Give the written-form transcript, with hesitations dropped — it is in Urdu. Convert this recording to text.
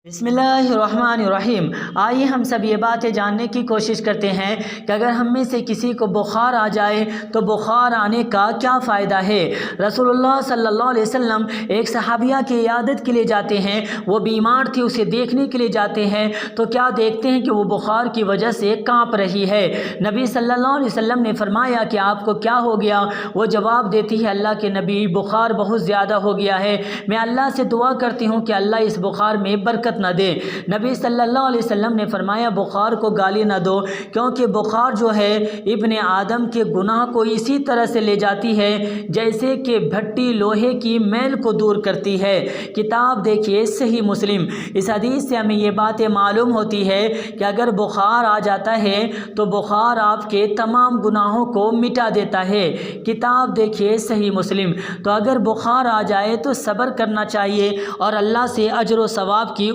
بسم اللہ الرحمن الرحیم۔ آئیے ہم سب یہ باتیں جاننے کی کوشش کرتے ہیں کہ اگر ہم میں سے کسی کو بخار آ جائے تو بخار آنے کا کیا فائدہ ہے۔ رسول اللہ صلی اللہ علیہ وسلم ایک صحابیہ کی عیادت کے لیے جاتے ہیں، وہ بیمار تھی، اسے دیکھنے کے لیے جاتے ہیں تو کیا دیکھتے ہیں کہ وہ بخار کی وجہ سے کانپ رہی ہے۔ نبی صلی اللہ علیہ وسلم نے فرمایا کہ آپ کو کیا ہو گیا؟ وہ جواب دیتی ہے، اللہ کے نبی، بخار بہت زیادہ ہو گیا ہے، میں اللہ سے دعا کرتی ہوں کہ اللہ اس بخار میں برکت نہ دے۔ نبی صلی اللہ علیہ وسلم نے فرمایا، بخار کو گالی نہ دو، کیونکہ بخار جو ہے ابن آدم کے گناہ کو اسی طرح سے لے جاتی ہے جیسے کہ بھٹی لوہے کی میل کو دور کرتی ہے۔ کتاب دیکھیے صحیح مسلم۔ اس حدیث سے ہمیں یہ باتیں معلوم ہوتی ہے کہ اگر بخار آ جاتا ہے تو بخار آپ کے تمام گناہوں کو مٹا دیتا ہے۔ کتاب دیکھیے صحیح مسلم۔ تو اگر بخار آ جائے تو صبر کرنا چاہیے اور اللہ سے اجر و ثواب کی